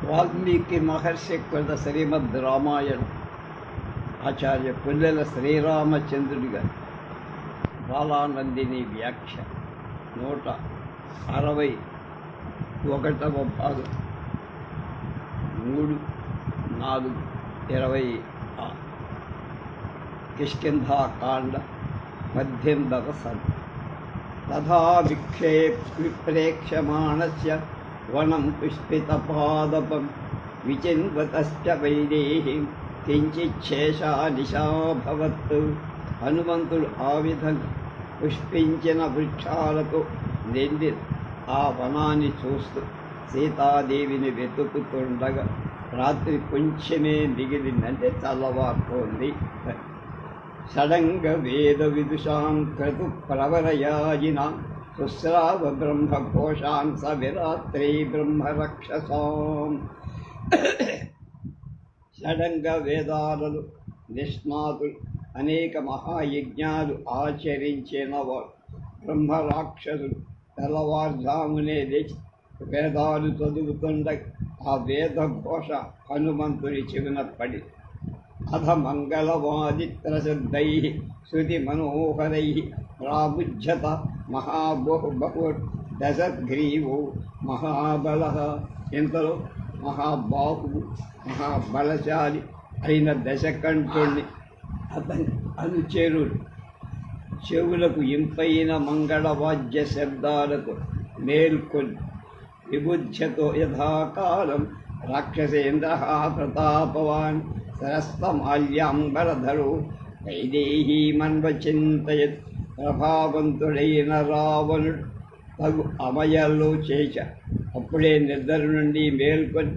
వాల్మీకి మహర్షి కృత శ్రీమద్ రామాయణం ఆచార్య పుల్లెల శ్రీరామచంద్రుడిగా బాలానందిని వ్యాఖ్య 161వ భాగం 3-4-26 కిష్కింధాకాండ 18వ సర్గ. తథా విప్రేక్ష్యమాణస్య వనం పుష్పితపాదపం విచిన్వతశ్చ వైదేహీం కించిచ్ఛేషా నిశాభవత్. హనుమంతుడు ఆ విధంగా పుష్పించిన వృక్షాలతో నిండి ఆ వనాన్ని చూస్తూ సీతాదేవిని వెతుకుతుండగా రాత్రి కొంచెమే మిగిలిందంటే తెల్లవారుతోంది. షడంగ వేద విదుషాం క్రతు ప్రవరయాజినాం సుస్రావ బ్రహ్మఘోషాన్ స విరాత్రీ బ్రహ్మరక్షసాం. షడంగ వేదాలను నిష్ణాతులు అనేక మహాయజ్ఞాలు ఆచరించిన వారు బ్రహ్మరాక్షసులు తెల్లవారుజామునే లేచి వేదాలు చదువుతుండగా ఆ వేద ఘోష హనుమంతుని చెవిన పడి అధ మంగళవాదిత్రశబ్దై శృతి మనోహరై ప్రాబుధ్యత దశగ్రీవో మహాబల. ఇంతలో మహాబాహువు మహాబలశాలి అయిన దశకంఠుణ్ణి అతని అనుచరుడు చెవులకు ఇంపైన మంగళవాద్య శబ్దాలతో మేల్కొని విబుధ్యతో యథాకాలం రాక్షసేంద్ర ప్రతాపవాన్ సరస్తమాల్యాంబరధరు వైదేహీమన్వచింతయత్. ప్రభావంతుడైన రావణుడు తగు అమయల్లో చేశ అప్పుడే నిద్ర నుండి మేల్కొని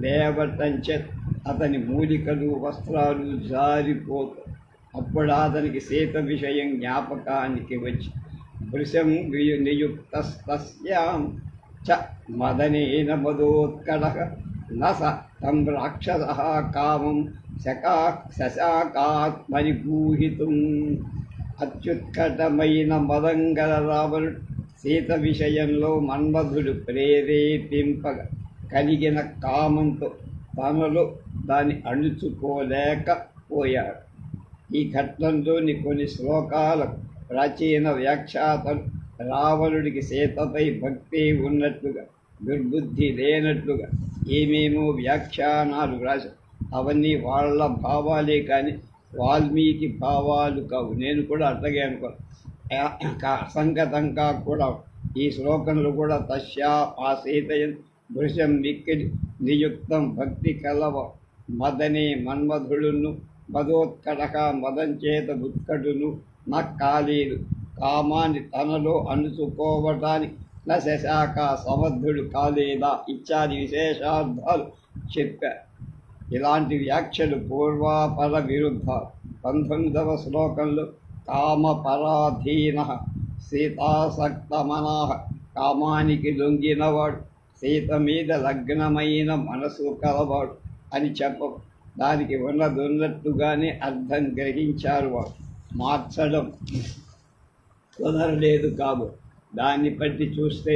లేవటంచే అతని మూలికలు వస్త్రాలు జారిపోతాయి. అప్పుడు అతనికి సీత విషయం జ్ఞాపకానికి వచ్చి వృషం నియుక్తస్యాం చ మదనేన మదోత్కళః న స తం రాక్షసః కామం శశాకాత్మని గూహితుం. అత్యుత్కటమైన మదంగల రావణుడు సీత విషయంలో మన్మధుడు ప్రేరేపింపగా కలిగిన కామంతో తనలో దాన్ని అణుచుకోలేకపోయాడు. ఈ ఘట్టంలోని కొన్ని శ్లోకాలకు ప్రాచీన వ్యాఖ్యాతలు రావణుడికి సీతపై భక్తి ఉన్నట్లుగా దుర్బుద్ధి లేనట్లుగా ఏమేమో వ్యాఖ్యానాలు రాశారు. అవన్నీ వాళ్ళ భావాలే కానీ వాల్మీకి భావాలు కావు. నేను కూడా అట్లాగే అనుకోను. అసంగతంగా కూడా ఈ శ్లోకంలో కూడా తస్యా ఆ సీతయన్ వృషం మిక్కిలి నియుక్తం భక్తి కలవ మదనే మన్మధుడును మదోత్కటక మదం చేత ఉత్కటును నా కాలేదు కామాన్ని తనలో అణుచుకోవటానికి నా శశాక సమర్థుడు కాలేదా ఇత్యాది విశేషార్థాలు చెప్పారు. ఇలాంటి వ్యాఖ్యలు పూర్వాపర విరుద్ధాలు. 19వ శ్లోకంలో కామపరాధీన సీతాసక్తమనాహ కామానికి లొంగినవాడు సీత మీద లగ్నమైన మనసు కలవాడు అని చెప్ప దానికి ఉన్నట్టుగానే అర్థం గ్రహించారు. వాడు మార్చడం కుదరలేదు కాబో దాన్ని బట్టి చూస్తే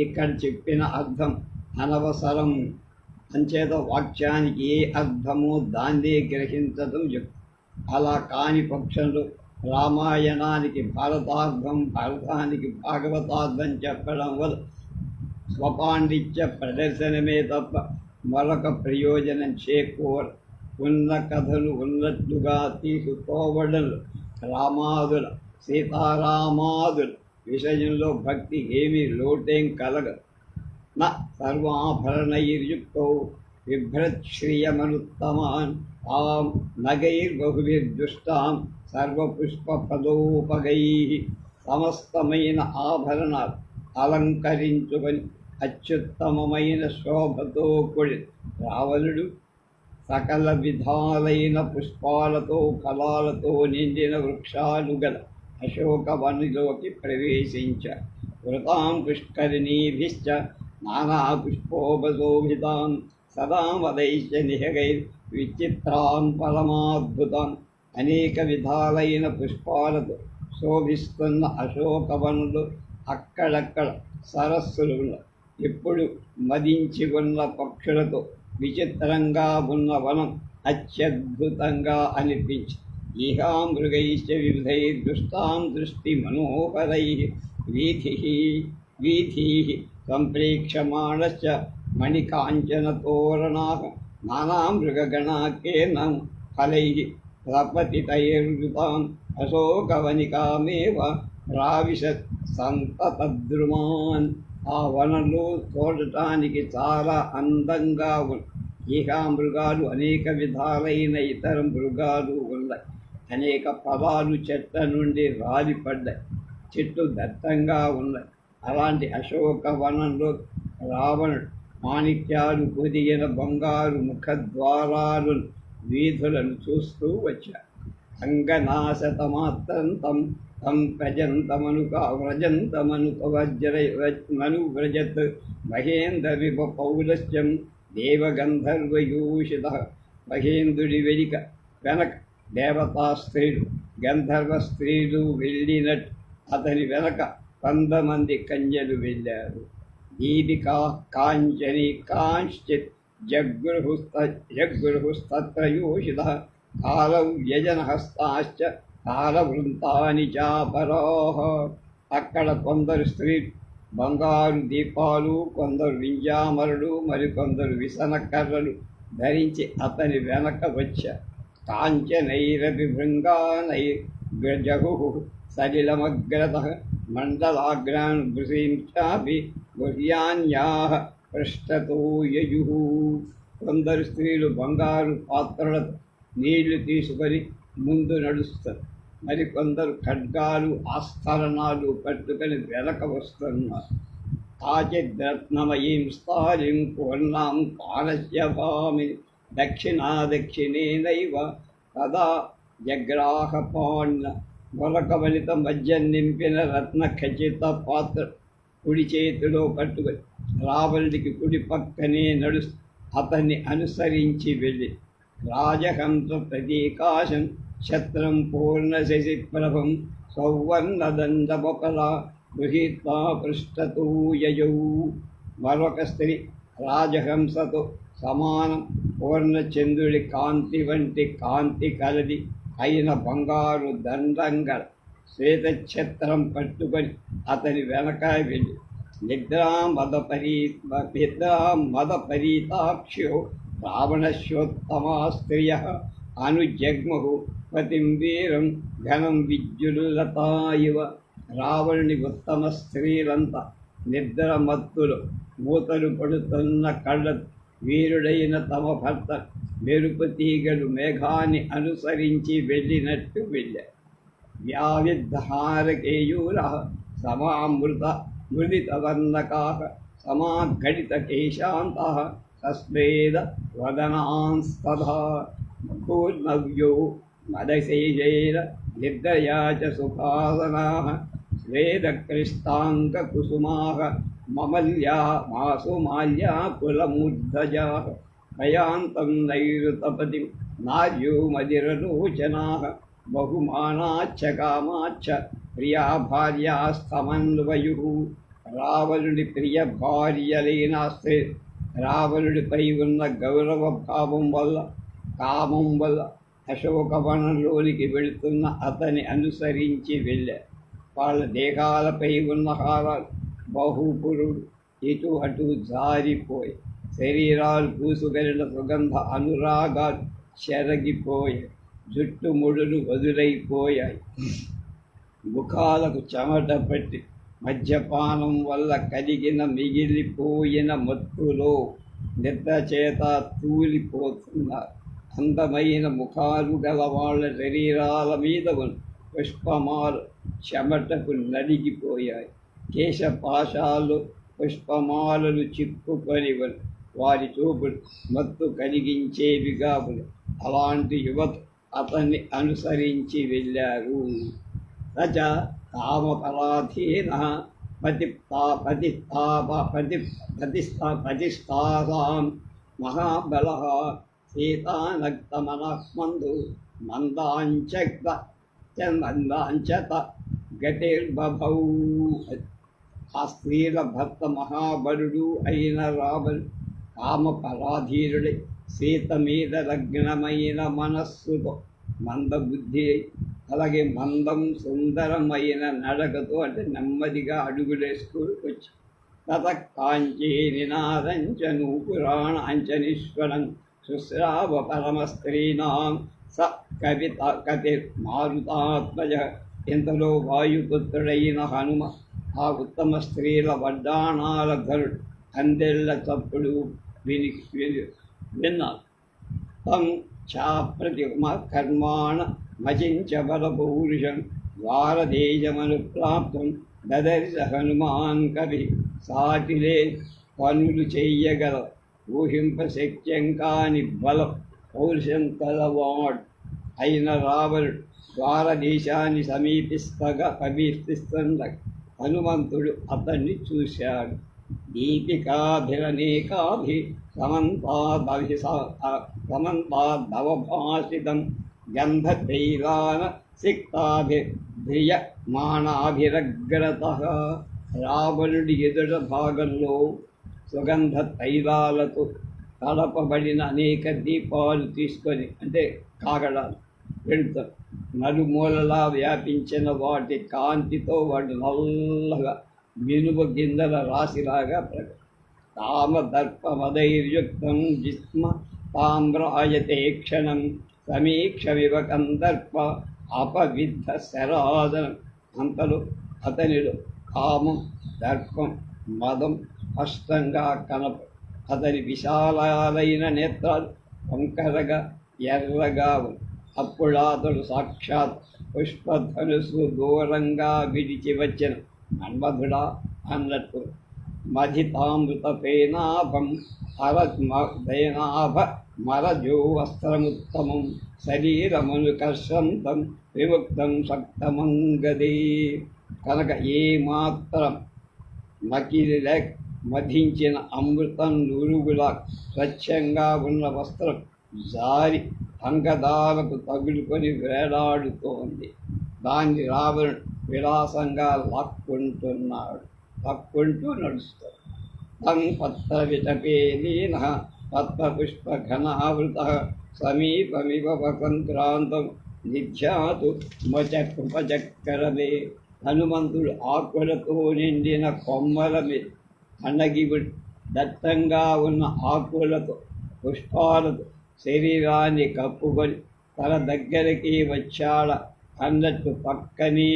ఇక్కడ చెప్పిన అర్థం అనవసరం. అంచేత వాక్యానికి ఏ అర్థమో దాన్నే గ్రహించడం యుక్తం. అలా కాని పక్షంలో రామాయణానికి భారతార్థం భారతానికి భాగవతార్థం చెప్పడం వల్ల స్వపాండిత్య ప్రదర్శనమే తప్ప మరొక ప్రయోజనం చేకూరదు. ఉన్న కథలు ఉన్నట్లుగా తీసుకోవడంలో రామాదుల సీతారామాదుల విషయంలో భక్తి ఏమీ లోటేం కలగదు. నా సర్వాభరణైర్యుక్తో బిభ్రశ్రియమనుత్తమాన్ ఆం నగైర్బహుభిర్దుష్టాం సర్వపుష్పఫలోపగై. సమస్తమైన ఆభరణాలు అలంకరించుకొని అత్యుత్తమమైన శోభతో కూడి రావణుడు సకల విధాలైన పుష్పాలతో ఫలాలతో నిండిన వృక్షాలు గల అశోకవనిలోకి ప్రవేశించారు. వృతాం పుష్కరిణీభిశ్చ నానా పుష్పోపశోభితాం సదా వదైశ్చ నిహగైర్ విచిత్రాం పరమాద్భుతాం. అనేక విధాలైన పుష్పాలతో శోభిస్తున్న అశోకవనులు అక్కడక్కడ సరస్సులు ఎప్పుడు మదించి ఉన్న పక్షులతో విచిత్రంగా ఉన్న వనం అత్యద్భుతంగా అనిపించి ఈహామృగైశ్చ వివిధైర్దుష్టాం దృష్టి మనోహరై వీధి సంప్రేక్షమాణశ్చ మణికాంచనతోరణాః నానామృగగణాకేన ఫలైః ప్రపతితైర్యుతాం అశోకవనికామేవ రావిశత్ సంతతద్రుమాన్. ఆ వనంలో చూడటానికి చాలా అందంగా ఉంది. ఈహామృగాలు అనేక విధాలైన ఇతర మృగాలు ఉన్నాయి. అనేక ఫలాలు చెట్ల నుండి రాలిపడ్డాయి. చెట్లు దట్టంగా ఉన్నాయి. అలాంటి అశోక వనంలో రావణుడు మాణిక్యాలు పొదిగిన బంగారు ముఖద్వారాలు వీధులను చూస్తూ వచ్చాడు. అంగనాశతమాత్రం తం వ్రజత్ మహేంద్ర విభ పౌలశ్యం దేవగంధర్వయూషిత. మహేంద్రుడి వెనక దేవతా స్త్రీలు గంధర్వ స్త్రీలు వెళ్ళినట్టు అతని వెనక 100 మంది కన్యలు వెళ్ళారు. దీపికా కాంచని కాంశ్చిత్ జగృహుస్తత్రయోషిత కాలవ్యజనహస్తాశ్చ కాలవృంతాని చాపరాః. అక్కడ కొందరు స్త్రీలు బంగారు దీపాలు, కొందరు వింజామరులు, మరికొందరు విసనకర్రలు ధరించి అతని వెనక వచ్చారు. కాంచనైరపి భృంగానైర్జహుః సలిలమగ్రతః మండలాగ్రాన్ భృశీంచాపి గుహ్యాన్యాః పృష్ఠతో యయుః. కొందరు స్త్రీలు బంగారు పాత్రలతో నీళ్లు తీసుకొని ముందు నడుస్తారు. మరికొందరు ఖడ్గాలు, ఆస్థరణాలు పట్టుకొని వెనక వస్తున్నారు. ఆచిద్రత్నమయీం స్థాలిం పూర్ణాం కాలస్యభామి దక్షిణేనైవ తదా జగ్రాహపాణ్య. మొలకవలిత మధ్యం నింపిన రత్న ఖచ్చిత పాత్ర కుడి చేతిలో పట్టుకొని రావణుడికి కుడి పక్కనే నడుస్తూ అతన్ని అనుసరించి వెళ్ళి రాజహంస ప్రతీకాశం ఛత్రం పూర్ణశశిప్రభం సౌవర్ణదండబపలా గృహీత్వా పృష్ఠతో యయౌ. మరొక స్త్రీ రాజహంసతో సమానం పూర్ణచంద్రుడి కాంతి వంటి కాంతి కలది అయిన బంగారు దండంగల శ్వేతఛత్రం పట్టుకొని అతని వెనక వెళ్ళి నిద్రామదపరీతాక్షో రావణశ్యోత్తమా స్త్రియ అనుజగ్మహు పతిం వీరం ఘనం విద్యుల్లతా ఇవ. రావణుని ఉత్తమ స్త్రీలంతా నిద్ర మత్తులు మూతలు పడుతున్న కళ్ళ వీరుడైన తమ భర్త మెరుపు తీగలు మేఘాన్ని అనుసరించి వెళ్ళినట్టు వెళ్ళారు. వ్యావిద్ధారకేయూరః సమామృత మృదితవర్ణకాః సమాఘటితకేశాంతాః సస్వేద వదనాంస్తథా. ముఖోర్నవ్యో మదశేషేన నిద్రయా చ సుఖాసనాః స్వేదకృష్టాంగకుసుమాః మమల్యా మాసుమాల్యా కులమూర్ధజాః. భయాంతం నైరుతపతిం నార్యో మదిరలోచనాః బహుమానాచ్చ కామాచ్చ ప్రియా భార్యాస్తమన్వయుః. రావణుడి ప్రియ భార్యలైన స్త్రీ రావణుడిపై ఉన్న గౌరవ భావం వల్ల కామం వల్ల అశోకవనంలోనికి వెళుతున్న అతని అనుసరించి వెళ్ళారు. వాళ్ళ దేహాలపై ఉన్న హారాలు బహుపురుడు ఇటు అటు జారిపోయి శరీరాలు పూసుగలిన సుగంధ అనురాగాలు చెరగిపోయాయి. జుట్టు ముడులు వదులైపోయాయి. ముఖాలకు చెమట పట్టి మద్యపానం వల్ల కలిగిన మిగిలిపోయిన మత్తులో నిద్ర చేత తూలిపోతున్నారు. అందమైన ముఖాలు గల వాళ్ళ శరీరాల మీద పుష్పమాలు చెమటకు నలిగిపోయాయి. కేశపాశాలు పుష్పమాలలు చిక్కుకొని వారి చూపులు మత్తు కలిగించేవిగా అలాంటి యువత అతన్ని అనుసరించి వెళ్ళారు. సచ కామపరాధీన ప్రతిష్టాసాం మహాబలః సీతానక్తమనఃమందు మందాంచత గతిర్బభౌ. ఆ స్త్రీల భర్త మహాబలుడు అయిన రావణుడు కామపరాధీరుడై సీత మీద లగ్నమైన మనస్సుతో మందబుద్ధి అలాగే మందం సుందరమైన నడకతో అంటే నెమ్మదిగా అడుగులేస్తూ వచ్చి తత కాంచీ నినాదంచ నూపురాణాంచనీశ్వరం శుశ్రావ పరమస్త్రీణాం స కవిత కతి మారుతాత్మజ. ఇంతలో వాయుపుత్రుడైన హనుమ ఆ ఉత్తమ స్త్రీల వడ్డాణాల ధరుడు అందెళ్ళ చప్పుడు విన్నారు. తం చాప్రతిమ కర్మాణ మచించ బలపౌరుషం ద్వారదేశమనుప్రాప్తం దదర్శ హనుమాన్ కవి. సాటిలే పనులు చెయ్యగల ఊహింపశక్యం కాని బలం పౌరుషం కలవాడు అయిన రావణుడు ద్వారదేశాన్ని సమీపిస్తుండగా హనుమంతుడు అతన్ని చూశాడు. దీపికాభిరనేకాభి సమంతాదవభాసితం గంధతైలాన సిక్తాభిర్యమాణాభిరగ్రతః. రావణుడి ఎదుట భాగంలో సుగంధ తైలాలతో కలపబడిన అనేక దీపాలు తీసుకొని అంటే కాగడాలు వెళ్తారు. నలుమూలలా వ్యాపించిన వాటి కాంతితో వాడు నల్లగా మినుము గింజల రాశిలాగా కామదర్పమదైర్యుక్తం జిస్మ తామ్రాయతే క్షణం సమీక్ష వివకందర్ప అపవిద్ధ శరాదనం. అంతలో అతనిలో కామం దర్పం మదం స్పష్టంగా కనపడు. అతని విశాలైన నేత్రాలు వంకరగా ఎర్రగా ఉంది. అప్పుడు అతడు సాక్షాత్ పుష్పధనుసు దూరంగా విడిచి వచ్చిన మన్మధుడా అన్నట్టు మధితామృత పేనాభం హరదయనాభ మరజో వస్త్రముత్తమం శరీరమనుకర్షంతం విముక్తం శక్తమంగదే. కనుక ఏమాత్రం మకిలి మధించిన అమృతం నురుగులా స్వచ్ఛంగా ఉన్న వస్త్రం జారి అంగదాలకు తగులుకొని వేలాడుతోంది. దాన్ని రావణుడు విలాసంగా లాక్కుంటూ నడుస్తాడు. తం పత్ర విటపేలీన పత్రపుష్పఘనావృత సమీపమివ వసంత్రాంతం నిధ్యాతు మచకృపచక్కరమే. హనుమంతుడు ఆకులతో నిండిన కొమ్మల మీద అణగిబడి దట్టంగా ఉన్న ఆకులతో పుష్పాలతో శరీరాన్ని కప్పుకొని తన దగ్గరికి వచ్చాడ అన్నట్టు పక్కనే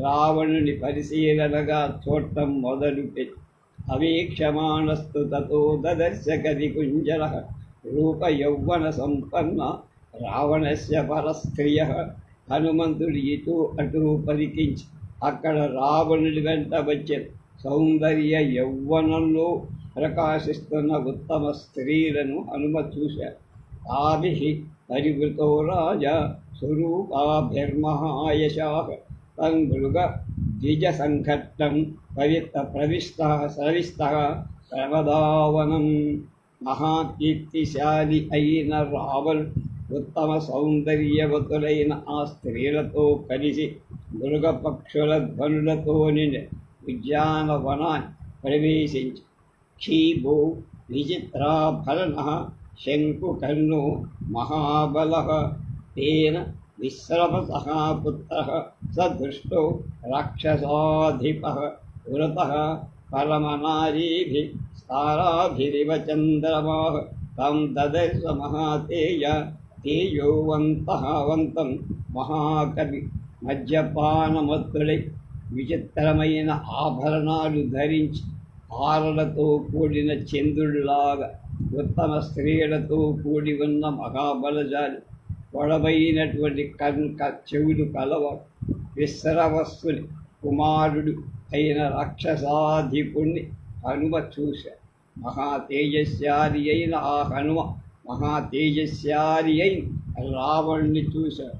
రావణుని పరిశీలనగా చూడటం మొదలుపెట్టి అవీక్షమాణస్తు తతో దదర్శ కవికుంజర రూప యౌవన సంపన్న రావణస్య పరస్త్రియ. హనుమంతుడు ఇటు అటు పరికించి అక్కడ రావణుడి వెంట వచ్చిన సౌందర్య యౌవనంలో ప్రకాశిస్తున్న ఉత్తమ స్త్రీలను హనుమ చూశారు. తాభిః పరివృతో రాజా స్వరూపాభిర్మహాయశాః తం మృగ ద్విజ సంఘట్టం ప్రవిష్టः ప్రమదావనం. మహాకీర్తిశాలి అయిన రావణుడు ఉత్తమ సౌందర్యవతులైన ఆ స్త్రీలతో కలిసి మృగపక్షుల ధ్వనులతో నిండి ఉద్యానవనాన్ని ప్రవేశించి క్షీభో విచిత్రాభరణః శంకుకర్ణో మహాబలః తేన విశ్రమసః పుత్రః స దృష్టో రాక్షసాధిపః వృతః పరమనారీభిః స్తారాభిరివ చంద్రమాః తం దదర్శ మహాతేజ తేజోవంతం మహాకవి. మద్యపానమత్తుడై విచిత్రమైన ఆభరణాలు ధరించి తారలతో కూడిన చంద్రుడిలాగా ఉత్తమ స్త్రీలతో కూడి ఉన్న మహాబలశాలి పొడవైనటువంటి చెవులు కలవాడు విశ్రవస్సుని కుమారుడు అయిన రాక్షసాధిపుణ్ణి హనుమ చూశాడు. మహాతేజస్యాలి అయిన ఆ హనుమ మహాతేజస్యాలి అయిన రావణుని చూశాడు.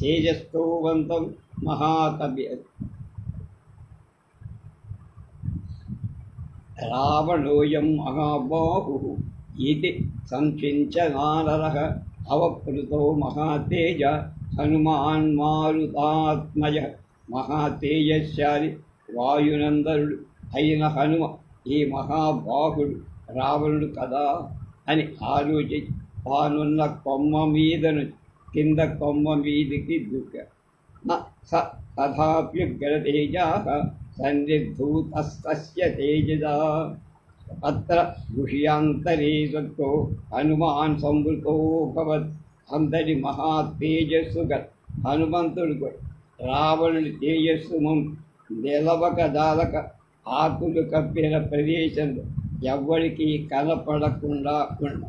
తేజస్తోవంతం మహాకవి. రావణోయం మహాబాహు ఇది సంచించనానరః అవప్లుతో మహాతేజ హనుమాన్ మారుతాత్మజ. మహాతేజశాలి వాయునందనుడు అయిన హనుమ ఈ మహాబాహుడు రావణుడు కదా అని ఆలోచించి తానున్న కొమ్మ మీదను కింద కొమ్మ మీదికి దూకాడు. తథాప్యుగ్రతేజాః సన్నిద్ధూతస్తస్య తేజసా అత్ర గుహ్యాంతరే సత్తో హనుమాన్ సంవృతోభవత్. అందరి మహా తేజస్సుగా హనుమంతుడు కూడా రావణుని తేజస్సు నిలవక దాలక ఆకులు కప్పిన ప్రదేశంలో ఎవ్వడికి కనపడకుండా ఉన్న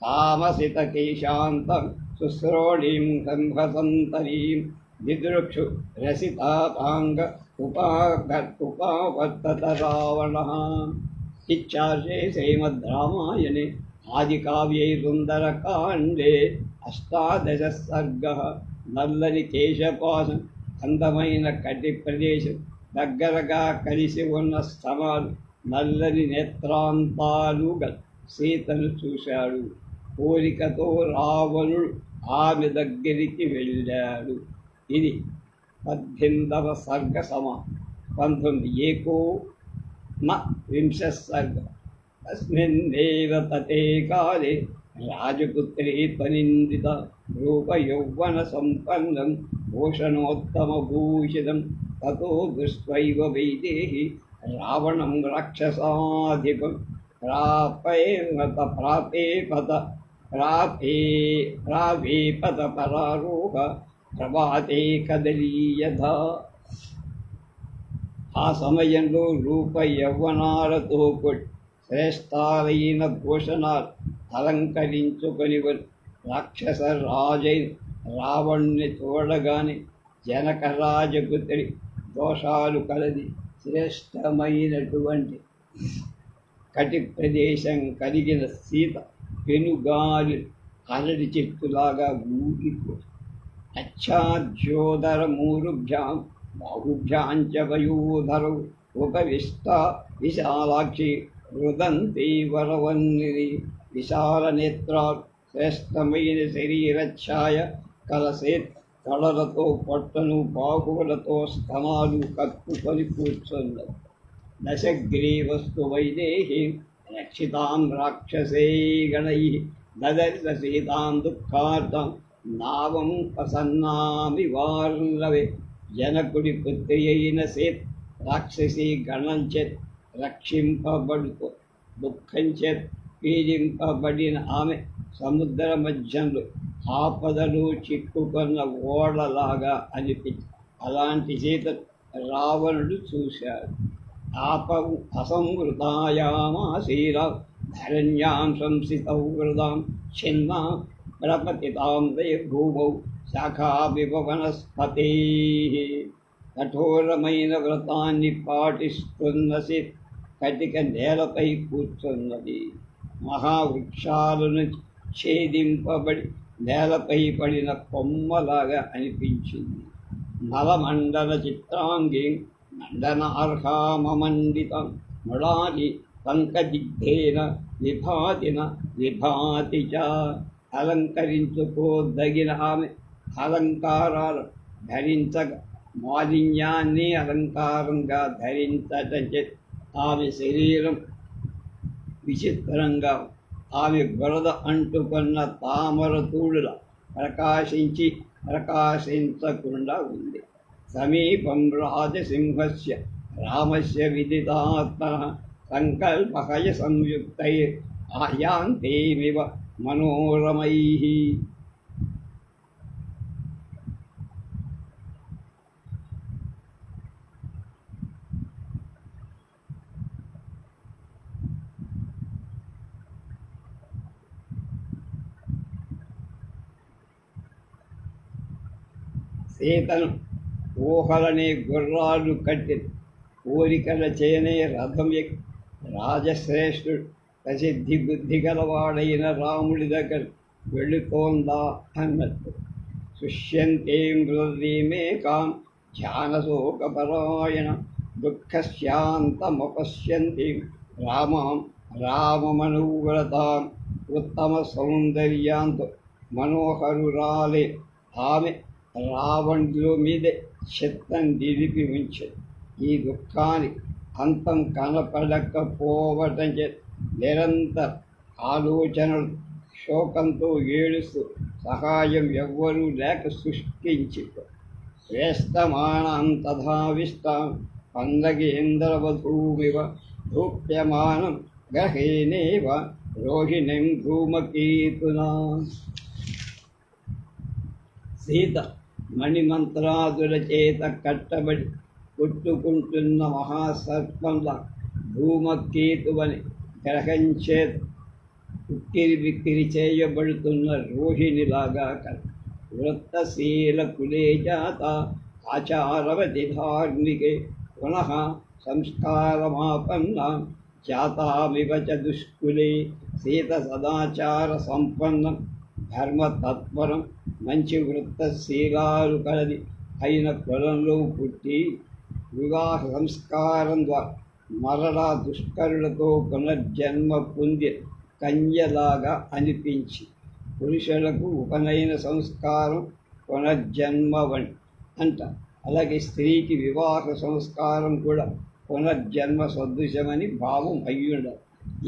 తామసిత కేశాంతం శుశ్రోణీం సంహసంతరీం దిదృక్షు రసితాపాంగ ఉపావర్తత రావణ. ఇచ్చార్షే శ్రీమద్రామాయణే ఆదికావ్యే సుందరకాండే అష్టాదశ సర్గః. నల్లని కేశపాసం, అందమైన కటి ప్రదేశం, దగ్గరగా కలిసి ఉన్న స్థమాలు, నల్లని నేత్రాంతాలుగా సీతను చూశాడు. కోరికతో రావణుడు ఆమె దగ్గరికి వెళ్ళాడు. ఇది 18వ సర్గ సమా 19 ఏకో న వింశ సర్గ. తస్మిన్నేవ తతే కాలే రాజపుత్రీ త్వనిందిత రూపయౌవన సంపన్నం భూషణోత్తమభూషితం తతో దృష్ట్వైవ వైదేహి రావణం రాక్షసాధిపం ప్రాపేపత పరారోహ ప్రభాతే కదలీయథ. ఆ సమయంలో రూప యవ్వనాలతో కూడి శ్రేష్టాలైన భూషణాలు అలంకరించుకొని రాక్షస రాజైన రావణ్ణి చూడగానే జనక రాజపుత్రి దోషాలు కలది శ్రేష్టమైనటువంటి కటి ప్రదేశం కలిగిన సీత పెనుగాలి అరటి చెట్టులాగా ఊగిపోయి అచ్చాధ్యోదర మూరుభ్యాం బాహుభ్యాంచ వయోధరౌ ఉపవిష్ట విశాలాక్షి రుదంతి వరవన్నిరి. విశాల నేత్రాలు, శ్రేష్టమైన శరీరఛాయ కలసేత్ కళలతో పొట్టను బాహువులతో స్తనాలు కప్పుకొని కూర్చున్నది. దశగ్రీవస్తు వైదేహి రక్షితాం రాక్షసే గణై దదర్శ సీతాం దుఃఖార్థం నావం ప్రసన్నామి వార్లవే. జనకుడి పుత్రి అయిన సీత రాక్షసి గణంచేత్ రక్షింపబడుతూ దుఃఖంచేత్ పీడింపబడిన ఆమె సముద్ర మధ్యంలో ఆపదలు చిక్కుకున్న ఓడలాగా అనిపించి అలాంటి సీత రావణుడు చూశాడు. అసంవృతాయామాసీరా ధరణ్యాం సంసితౌ వృదాం చిన్నా ప్రపతితాం భూమౌ శాఖావివ వనస్పతే. కఠోరమైన వ్రతాన్ని పాటిస్తున్న సీత కటిక నేలపై కూర్చున్నది. మహావృక్షాలను ఛేదింపబడి నేలపై పడిన కొమ్మలాగా అనిపించింది. నలమండల చిత్రాంగి నందనార్హామమండితం మృళాలి పంకదిగ్ధేన విభాతి చ. అలంకరించుకోదగిన ఆమె అలంకారాలు ధరించక మాలిన్యాన్ని అలంకారంగా ధరించటం ఆమె శరీరం విచిత్రంగా ఆమె బురద అంటుకున్న తామర తూడుల ప్రకాశించకుండా ఉంది. సమీపం రాజసింహస్య రామస్య విదితాత్మనః సంకల్పహయ సంయుక్తై ఆయాంతేమివ మనోరమైః. సీతను ఊహలనే గుర్రాలు కట్టి కోరికల చేనే రథం ఎక్కి రాజశ్రేష్ఠుడు ప్రసిద్ధి బుద్ధి గలవాడైన రాముడి దగ్గర వెళ్ళుతోందా అన్నట్టు. సుష్యంతే మృదీమేకాం ధ్యానశోకపరాయణ దుఃఖశాంతమపశ్యంతి రామాం రామమనువ్రతాం. ఉత్తమ సౌందర్యాంతో మనోహరురాలే ఆమె రావణుల మీదే చిత్తం నిలిపి ఉంచింది. ఈ దుఃఖానికి అంతం కనపడకపోవటం చేత నిరంతర ఆలోచనలు శోకంతో ఏడుస్తూ సహాయం ఎవ్వరూ లేక సృష్టించి వేస్తమానం తథావిష్టాం పందగేంద్రవధూమివ రూప్యమానం గహేనేవ రోహిణిం ధూమకేతునా. సీత మణిమంత్రాదుల చేత కట్టబడి కొట్టుకుంటున్న మహాసర్పంలా ధూమకేతువని గ్రహం చేత ఉక్కిరి బిక్కిరి చేయబడుతున్న రోహిణిలాగా కల వృత్తశీల కులే జాత ఆచారవతి ధార్మికే పునః సంస్కారమాపన్న జాతామివ చ దుష్కులే. సీత సదాచార సంపన్నం ధర్మతత్పరం మంచి వృత్తశీలాలు కలది అయిన కులంలో పుట్టి వివాహ సంస్కారం ద్వారా మరలా దుష్కరులతో పునర్జన్మ పొంది కన్యలాగా అనిపించి పురుషులకు ఉపనయన సంస్కారం పునర్జన్మవని అంట. అలాగే స్త్రీకి వివాహ సంస్కారం కూడా పునర్జన్మ సదృశమని భావం అయ్యుండాలి.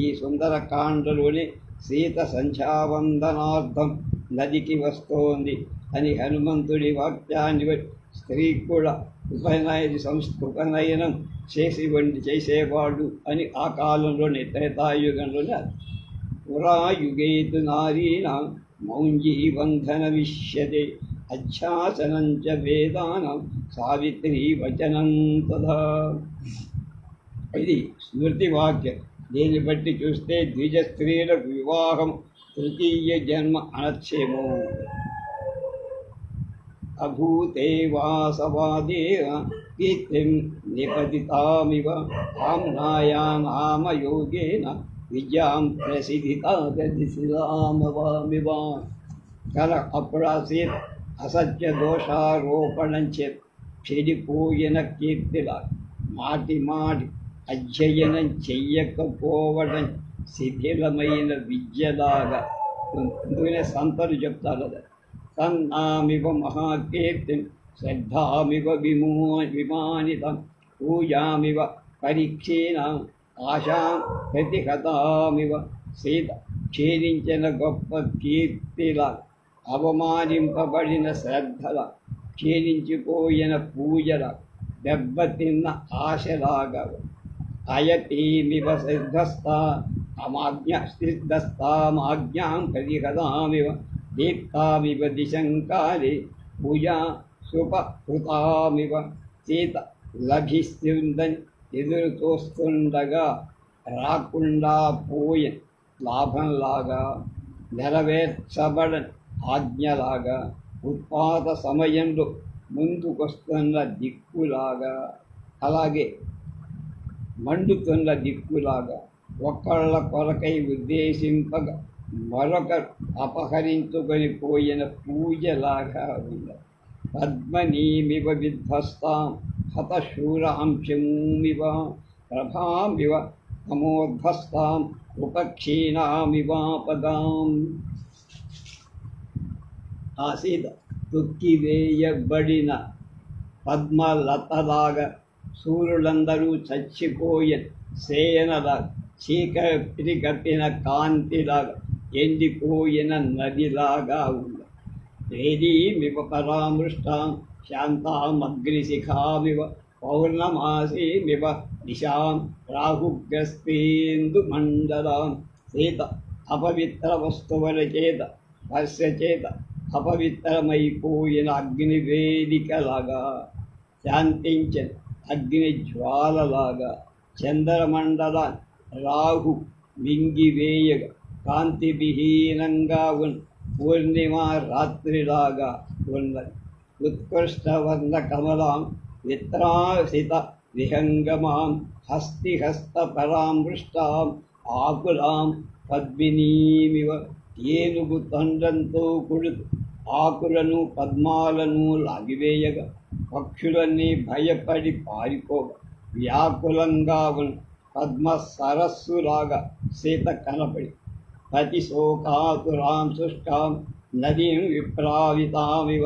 ఈ సుందరకాండలోనే సీత సంధ్యావందనార్థం నదికి వస్తోంది అని హనుమంతుడి వాక్యాన్ని బట్టి స్త్రీ కూడా ఉపనయనం చేసేవాడు అని ఆ కాలంలోనే త్రేతాయుగంలోనే పురాయుగేతు నారీణాం మౌంజీబంధన విష్యతే అధ్యాసనం చ వేదానాం సావిత్రీ వచనం తథా. ఇది స్మృతి వాక్యం. దీన్ని బట్టి చూస్తే ద్విజ స్త్రీలకు వివాహం తృతీయ జన్మ అనచ్చేమో. అభూతే వాసవాదేవ కీర్తిం నిపతితామివ కామ్నాయా నామ యోగేన విద్యాం ప్రసిద్ధితామివ. కల అప్పుడు ఆ సీత అసత్య దోషారోపణం చే చెడిపోయిన కీర్తిలా మాటి అధ్యయనం చెయ్యకపోవడం శిథిలమైన విద్యలాగా అందుకనే సంతలు చెప్తారు కదా, తన్నామివ మహాకీర్తిం శ్రద్ధామివ విమానితం పూజామివ పరీక్షీణాం ఆశాం ప్రతిహతామివ. సీత క్షీణించిన గొప్ప కీర్తిలా అవమానింపబడిన శ్రద్ధల క్షీణించిపోయిన పూజల దెబ్బతిన్న ఆశలాగా అయతీమివ సిద్ధస్థామాజ్ఞాం ప్రతిహతామివ దీప్తామివ దిశంకాలే పూజా సుపహృతామివ. సీత లభిస్తుందని ఎదురు చూస్తుండగా రాకుండా పోయిన లాభంలాగా నెరవేర్చబడని ఆజ్ఞలాగా ఉత్పాత సమయంలో ముందుకొస్తున్న దిక్కులాగా అలాగే మండుతున్న దిక్కులాగా ఒకళ్ళ కొరకై ఉద్దేశింపగా మరొకరు అపహరించుకొని పోయిన పూజలాగా ఉన్నది. పద్మనీమివ విధ్వస్తాం హతశూరాంశమివ ప్రభామివ తమోధ్వస్తాం ఉపక్షీణామివాపదాం. ఆ సీత తొక్కివేయబడిన పద్మలతలాగా సూర్యులందరూ చచ్చిపోయిన సేనలా చీకటి కట్టిన కాంతిలాగా ఎండిపోయిన నదిలాగా ఉంది. దేదీమివ పరామృష్టాం శాంతామగ్నిశిఖామివ పౌర్ణమాసీమివ దిశాం రాహుగ్రస్తేందు మండలాం. సీత అపవిత్ర వస్తువుల చేత స్పర్శ చేత అపవిత్రమైపోయిన అగ్నివేదికలాగా శాంతించిన అగ్ని జ్వాలలాగా చంద్రమండల రాహు మింగివేయగా కాంతి విహీనంగా ఉన్న పూర్ణిమ రాత్రిలాగా ఉన్నది. ఉత్కృష్టవర్ణ కమలాం విత్రాసిత విహంగమాం హస్తిహస్త పరామృష్టాం ఆకులాం పద్మినీమివ. ఏనుగు తొండంతో కొడుతూ ఆకులను పద్మాలను లాగివేయగా పక్షులన్నీ భయపడి పారిపోగా వ్యాకులంగా ఉన్న పద్మ సరస్సులాగా సీత కనపడి పతిశోకాతురాం శుష్కాం నదీం విప్రావితామివ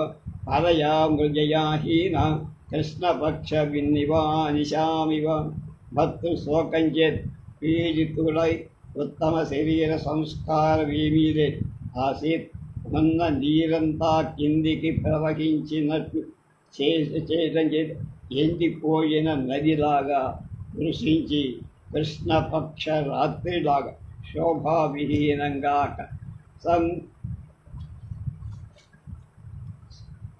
పరయా మృజయా హీనా కృష్ణపక్ష విన్నివానిశామివ. భర్తృశోకంచేత్ పీడితుడై ఉత్తమ శరీర సంస్కారమేమీలే ఆసీత్. ఉన్న నీరంతా కిందికి ప్రవహించినట్లు చేయడం చేత ఎండిపోయిన నదిలాగా కృషించి కృష్ణపక్ష రాత్రిలాగా శోభావిహీనంగా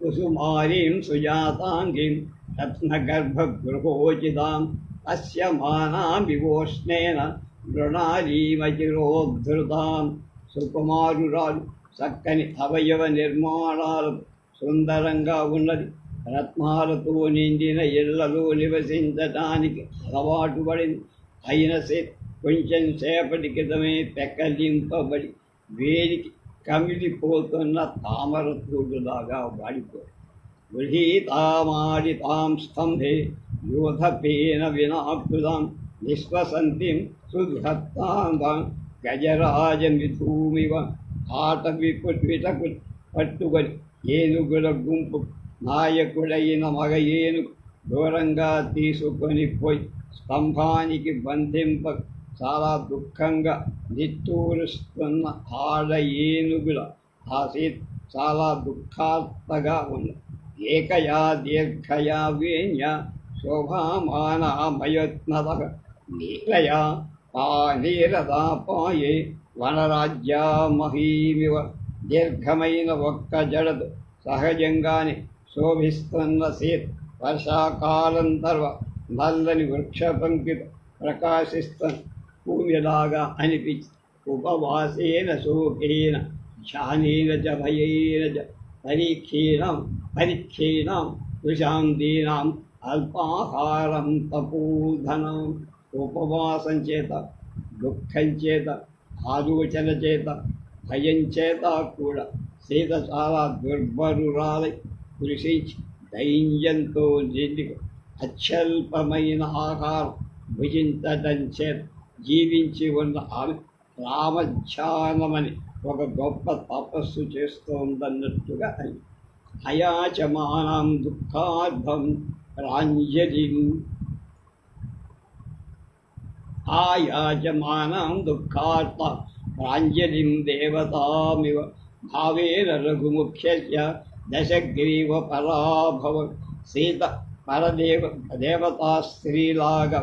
కుసుమారీం సుజాతాంగిం రత్నగర్భగృహోచితాం అస్యమానాం వివోష్ణేన మృణాలీమచిరోద్ధృతాం. సుకుమారురాలు చక్కని అవయవ నిర్మాణాలు సుందరంగా ఉన్నది. రత్నాలతో నిండిన ఇళ్లలో నివసించటానికి అలవాటు పడింది. అయిన కొంచెం సేపటి క్రితమే పెక్కలింపబడి వేడికి కమిలిపోతున్న తామర తూడులాగా వాడిపో. గృహీతామాడితాం స్తంభే యోధపేన వినాకృతాం నిశ్వసంతిం సుధత్తాం గజరాజమిధూమివ. విటకు పట్టుకొని ఏనుగుల గుంపు నాయకుడైన మగ ఏనుగు దూరంగా తీసుకొని పోయి స్తంభానికి బంధింప చాలా దుఃఖంగా నిట్టూరుస్తున్న ఆడ ఏనుగుల ఆసీత్ చాలా దుఃఖార్తగా ఉంది. ఏకయా దీర్ఘయా వేణ్య శోభామానమయత్నత నీలయా నీరదా పాయే వనరాజ్యా మహీమివ. దీర్ఘమైన ఒక్క జడదు సహజంగానే శోభిస్తున్న సీత వర్షాకాలం తర్వాత నల్లని వృక్షపంక్తితో ప్రకాశిస్తున్న భూమిలాగా అనిపించి ఉపవాసేన శోకేన ధ్యానేన చ భయేన చ పరీక్షీణం విశాంతీనాం అల్పాహారం తపోధనం. ఉపవాసం చేత దుఃఖం చేత ఆలోచన చేత భయం చేత కూడా సీత చాలా దుర్బలురాలై కృషించి దైన్యంతో నిండి అత్యల్పమైన ఆహారం భుజించటం చేత జీవించి ఉన్న ఆమె రామధ్యానమని ఒక గొప్ప తపస్సు చేస్తోందన్నట్టుగా అయింది. అయాచమానం దుఃఖార్థం ప్రాంజలిం ఆయాచమానం దుఃఖార్థ ప్రాంజలిం దేవతామివ భావేన రఘుముఖ్యస్య దశగ్రీవ పరాభవ. సీత దేవతా స్త్రీలాగా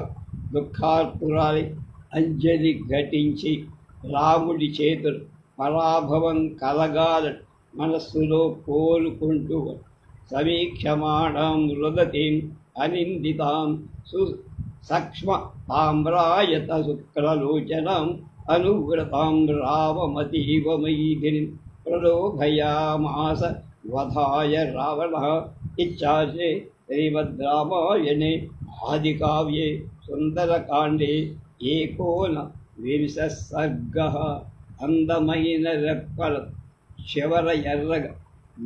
దుఃఖార్తురాలి అంజలి ఘటించి రాముడి చేతులు పరాభవం కలగాలని మనస్సులో కోరుకుంటూ సమీక్షమాణం రుదతిం అనిందితాం సక్ష్మ తామ్రాయత శుక్లలోచనం అనువ్రతాం రావమతీవ మైథిలిం ప్రలోభయామాస వధాయ రావణః. ఇచ్చాసే శ్రీమద్రామాయణే ఆదికావ్యే సుందరకాండే ఏకోనవింశः సర్గः. అందమైన రెప్పల చివర ఎర్రగా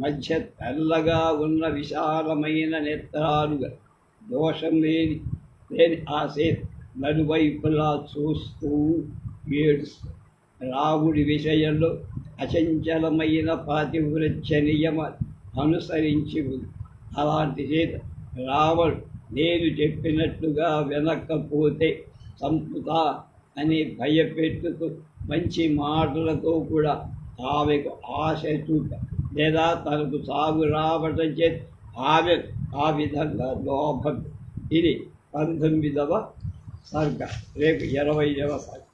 మధ్య తెల్లగా ఉన్న విశాలమైన నేత్రాలుగా దోషం లేని ఆసేత్ నలువైపులా చూస్తూ ఏడుస్తూ రాముడి విషయంలో అచంచలమైన పాతివ్రత్య నియమ అనుసరించి ఉంది. అలాంటి చేత రావణుడు నేను చెప్పినట్టుగా వినకపోతే చంపుతా అని భయపెట్టుతూ మంచి మాటలతో కూడా ఆమెకు ఆశ చూప లేదా తనకు సాగు రావటం చేత ఆమె ఆ విధంగా లోభం. ఇది 19వ సర్గ. రేపు 20వ సర్గ.